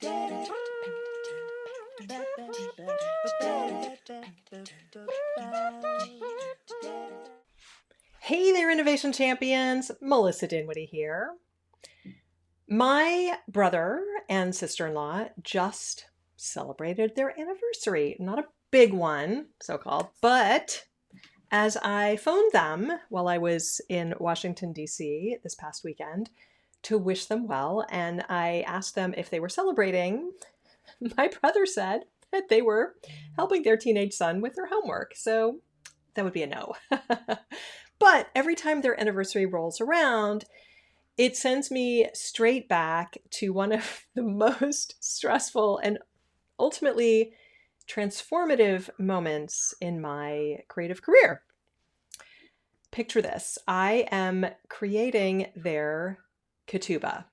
Hey there, innovation champions. Melissa Dinwiddie here. My brother and sister-in-law just celebrated their anniversary. Not a big one, so-called, but as I phoned them while I was in Washington, D.C. this past weekend to wish them well, and I asked them if they were celebrating, my brother said that they were helping their teenage son with their homework. So that would be a no. But every time their anniversary rolls around, it sends me straight back to one of the most stressful and ultimately transformative moments in my creative career. Picture this. I am creating their ketubah,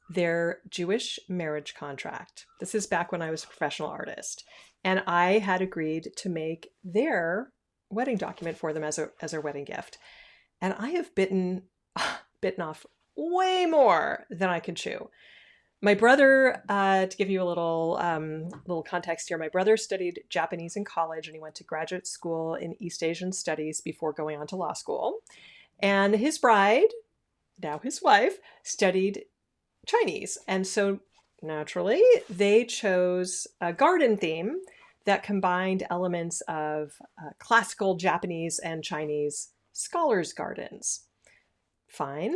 their Jewish marriage contract. This is back when I was a professional artist. And I had agreed to make their wedding document for them as a wedding gift. And I have bitten off way more than I can chew. My brother, to give you a little context here, my brother studied Japanese in college and he went to graduate school in East Asian studies before going on to law school. And his bride, now his wife, studied Chinese. And so naturally, they chose a garden theme that combined elements of classical Japanese and Chinese scholars' gardens. Fine.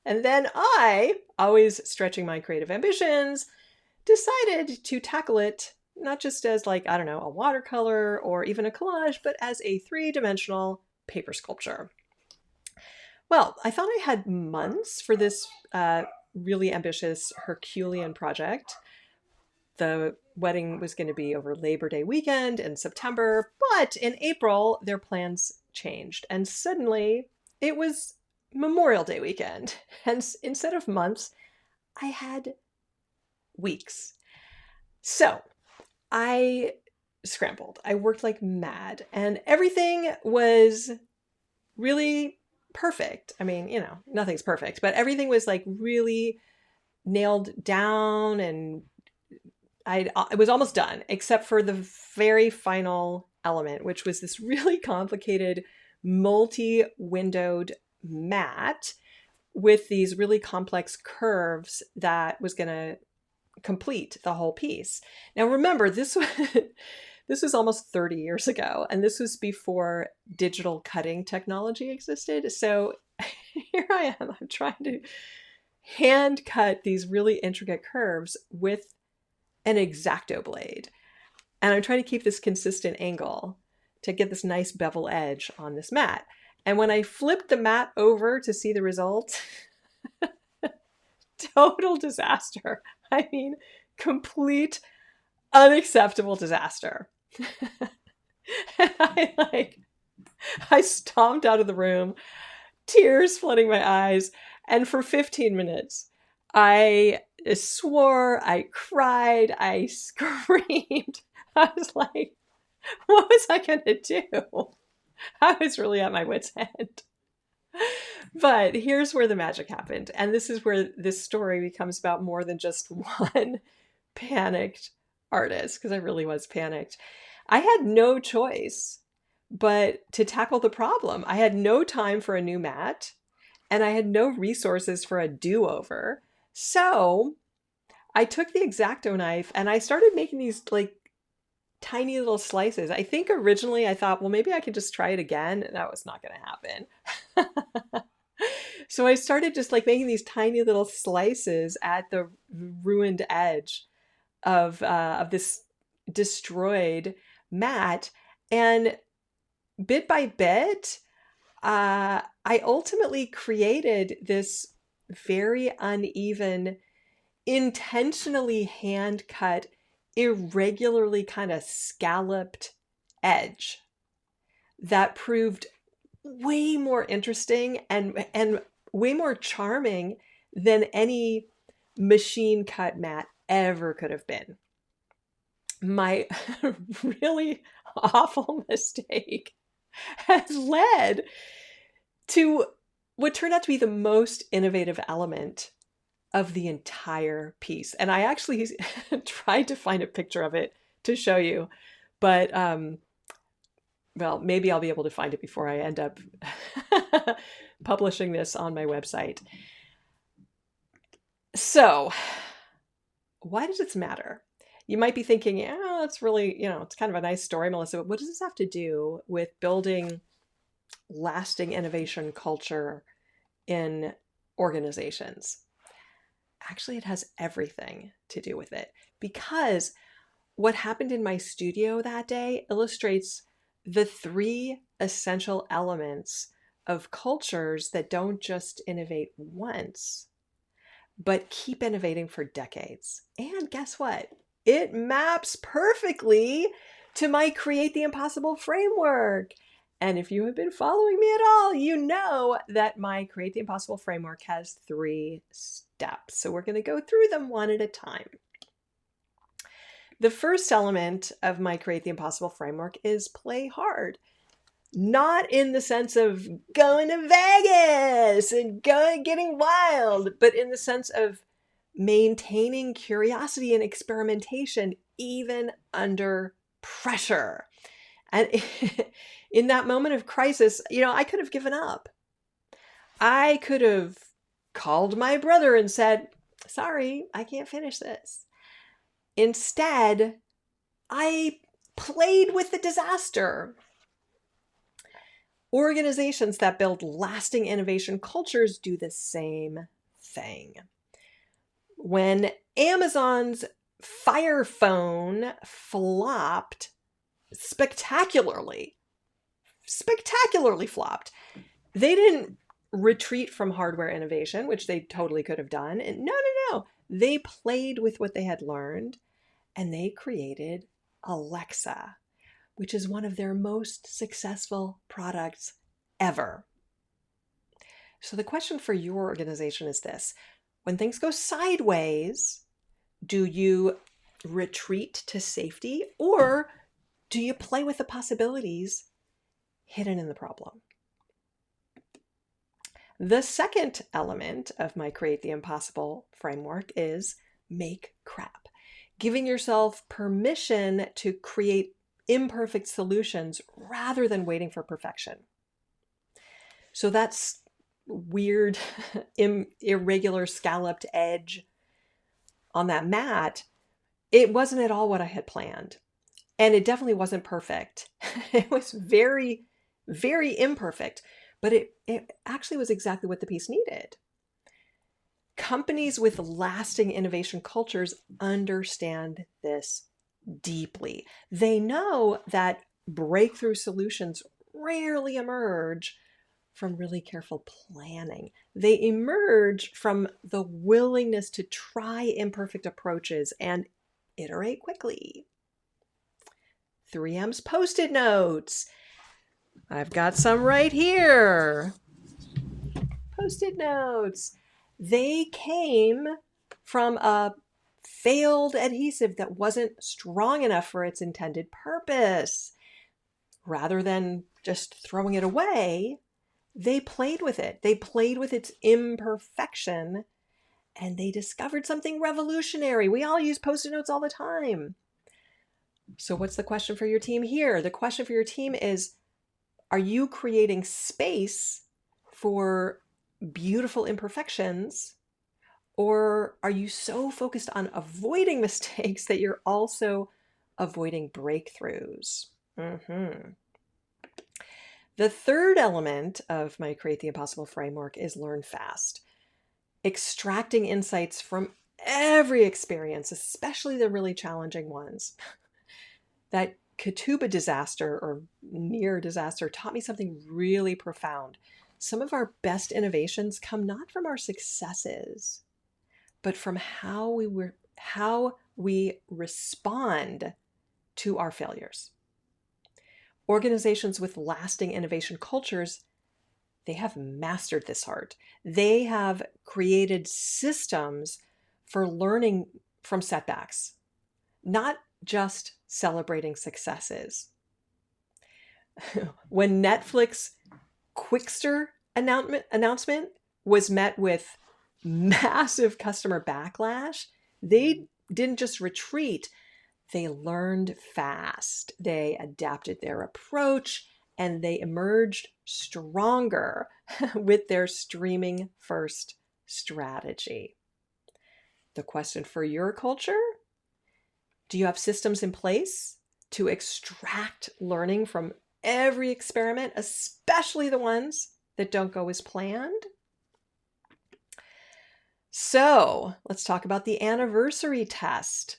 And then I, always stretching my creative ambitions, decided to tackle it not just as like, I don't know, a watercolor or even a collage, but as a three-dimensional paper sculpture. Well, I thought I had months for this really ambitious Herculean project. The wedding was going to be over Labor Day weekend in September, but in April, their plans changed. And suddenly it was Memorial Day weekend. And instead of months, I had weeks. So I scrambled. I worked like mad and everything was really perfect. I mean, you know, nothing's perfect, but everything was like really nailed down and it was almost done, except for the very final element, which was this really complicated multi-windowed mat with these really complex curves that was going to complete the whole piece. Now, remember, this was almost 30 years ago, and this was before digital cutting technology existed. So here I am, I'm trying to hand cut these really intricate curves with an X-Acto blade. And I'm trying to keep this consistent angle to get this nice bevel edge on this mat. And when I flipped the mat over to see the result, total disaster. I mean, complete, unacceptable disaster. And I stomped out of the room, tears flooding my eyes. And for 15 minutes, I swore, I cried, I screamed. I was like, what was I going to do? I was really at my wit's end. But here's where the magic happened. And this is where this story becomes about more than just one panicked artist, because I really was panicked. I had no choice but to tackle the problem. I had no time for a new mat, and I had no resources for a do-over. So I took the X-Acto knife and I started making these like tiny little slices. I think originally I thought, well, maybe I could just try it again. And that was not going to happen. So I started just like making these tiny little slices at the ruined edge of this destroyed mat. And bit by bit, I ultimately created this very uneven, intentionally hand-cut, irregularly kind of scalloped edge that proved way more interesting and way more charming than any machine cut mat ever could have been. My really awful mistake has led to what turned out to be the most innovative element of the entire piece. And I actually tried to find a picture of it to show you, but well, maybe I'll be able to find it before I end up publishing this on my website. So, why does this matter? You might be thinking, yeah, it's really, it's kind of a nice story, Melissa, but what does this have to do with building lasting innovation culture in organizations? Actually, it has everything to do with it, because what happened in my studio that day illustrates the three essential elements of cultures that don't just innovate once, but keep innovating for decades. And guess what? It maps perfectly to my Create the Impossible framework. And if you have been following me at all, you know that my Create the Impossible framework has 3 steps. So we're going to go through them one at a time. The first element of my Create the Impossible framework is play hard. Not in the sense of going to Vegas and getting wild, but in the sense of maintaining curiosity and experimentation even under pressure. And in that moment of crisis, I could have given up. I could have called my brother and said, sorry, I can't finish this. Instead, I played with the disaster. Organizations that build lasting innovation cultures do the same thing. When Amazon's Fire Phone flopped spectacularly flopped, they didn't retreat from hardware innovation, which they totally could have done. And no. They played with what they had learned, and they created Alexa, which is one of their most successful products ever. So the question for your organization is this: when things go sideways, do you retreat to safety, or do you play with the possibilities hidden in the problem? The second element of my Create the Impossible framework is make crap. Giving yourself permission to create imperfect solutions rather than waiting for perfection. So that's weird, irregular scalloped edge on that mat. It wasn't at all what I had planned. And it definitely wasn't perfect. It was very, very imperfect, but it actually was exactly what the piece needed. Companies with lasting innovation cultures understand this deeply. They know that breakthrough solutions rarely emerge from really careful planning. They emerge from the willingness to try imperfect approaches and iterate quickly. 3M's Post-it notes. I've got some right here. Post-it notes. They came from a failed adhesive that wasn't strong enough for its intended purpose. Rather than just throwing it away, they played with it. They played with its imperfection, and they discovered something revolutionary. We all use Post-it notes all the time. So what's the question for your team here? The question for your team is, are you creating space for beautiful imperfections, or are you so focused on avoiding mistakes that you're also avoiding breakthroughs? The third element of my Create the Impossible framework is learn fast. Extracting insights from every experience, especially the really challenging ones. That ketubah disaster or near disaster taught me something really profound. Some of our best innovations come not from our successes, but from how we respond to our failures. Organizations with lasting innovation cultures, they have mastered this art. They have created systems for learning from setbacks, not just celebrating successes. When Netflix Quickster announcement was met with massive customer backlash, they didn't just retreat, they learned fast. They adapted their approach and they emerged stronger with their streaming first strategy. The question for your culture: do you have systems in place to extract learning from every experiment, especially the ones that don't go as planned? So let's talk about the anniversary test.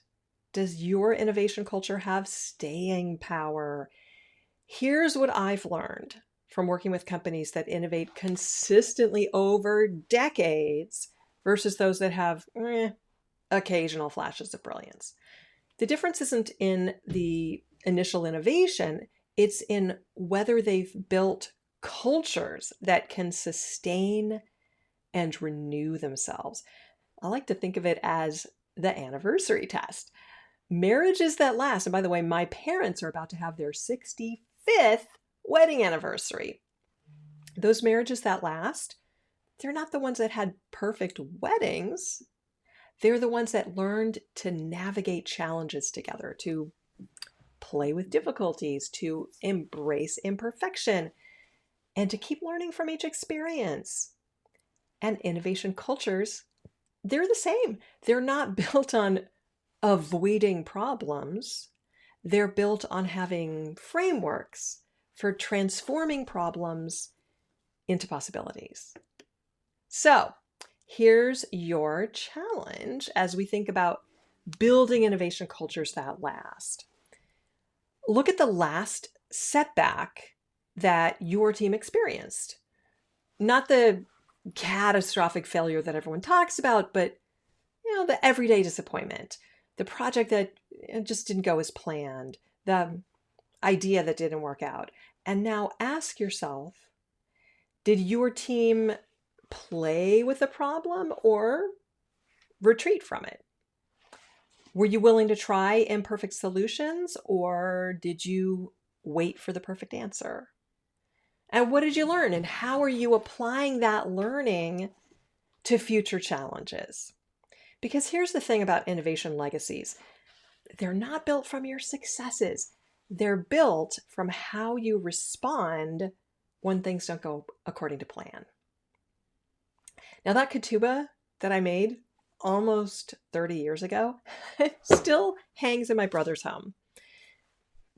Does your innovation culture have staying power? Here's what I've learned from working with companies that innovate consistently over decades versus those that have occasional flashes of brilliance. The difference isn't in the initial innovation, it's in whether they've built cultures that can sustain and renew themselves. I like to think of it as the anniversary test. Marriages that last, and by the way, my parents are about to have their 65th wedding anniversary. Those marriages that last, they're not the ones that had perfect weddings. They're the ones that learned to navigate challenges together, to play with difficulties, to embrace imperfection, and to keep learning from each experience. And innovation cultures, they're the same. They're not built on avoiding problems. They're built on having frameworks for transforming problems into possibilities. So here's your challenge as we think about building innovation cultures that last. Look at the last setback that your team experienced. Not the catastrophic failure that everyone talks about, but the everyday disappointment, the project that just didn't go as planned, the idea that didn't work out. And now ask yourself, did your team play with the problem or retreat from it? Were you willing to try imperfect solutions, or did you wait for the perfect answer? And what did you learn, and how are you applying that learning to future challenges? Because here's the thing about innovation legacies. They're not built from your successes. They're built from how you respond when things don't go according to plan. Now, that ketubah that I made almost 30 years ago still hangs in my brother's home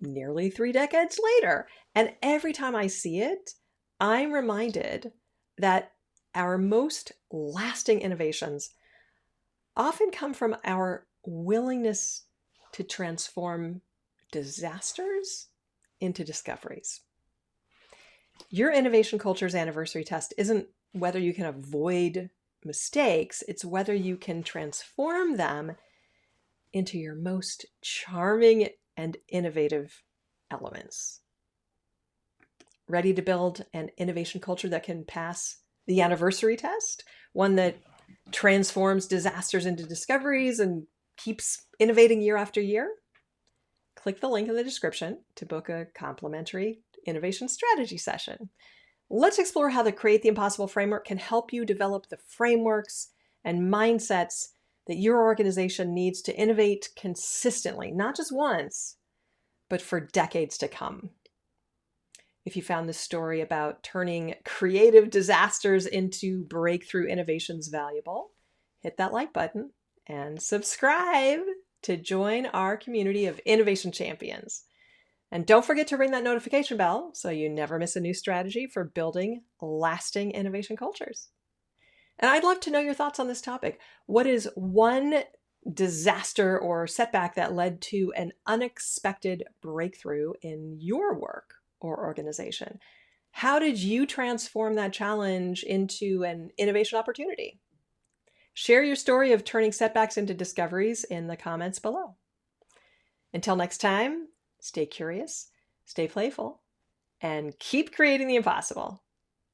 nearly 3 decades later. And every time I see it, I'm reminded that our most lasting innovations often come from our willingness to transform disasters into discoveries. Your innovation culture's anniversary test isn't whether you can avoid mistakes, it's whether you can transform them into your most charming and innovative elements. Ready to build an innovation culture that can pass the anniversary test? One that transforms disasters into discoveries and keeps innovating year after year? Click the link in the description to book a complimentary innovation strategy session. Let's explore how the Create the Impossible framework can help you develop the frameworks and mindsets that your organization needs to innovate consistently, not just once, but for decades to come. If you found this story about turning creative disasters into breakthrough innovations valuable, hit that like button and subscribe to join our community of innovation champions. And don't forget to ring that notification bell so you never miss a new strategy for building lasting innovation cultures. And I'd love to know your thoughts on this topic. What is one disaster or setback that led to an unexpected breakthrough in your work or organization? How did you transform that challenge into an innovation opportunity? Share your story of turning setbacks into discoveries in the comments below. Until next time, stay curious, stay playful, and keep creating the impossible.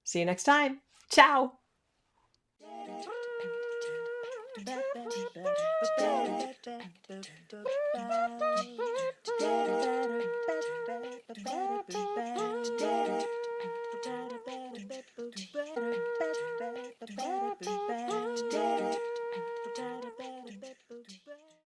See you next time. Ciao.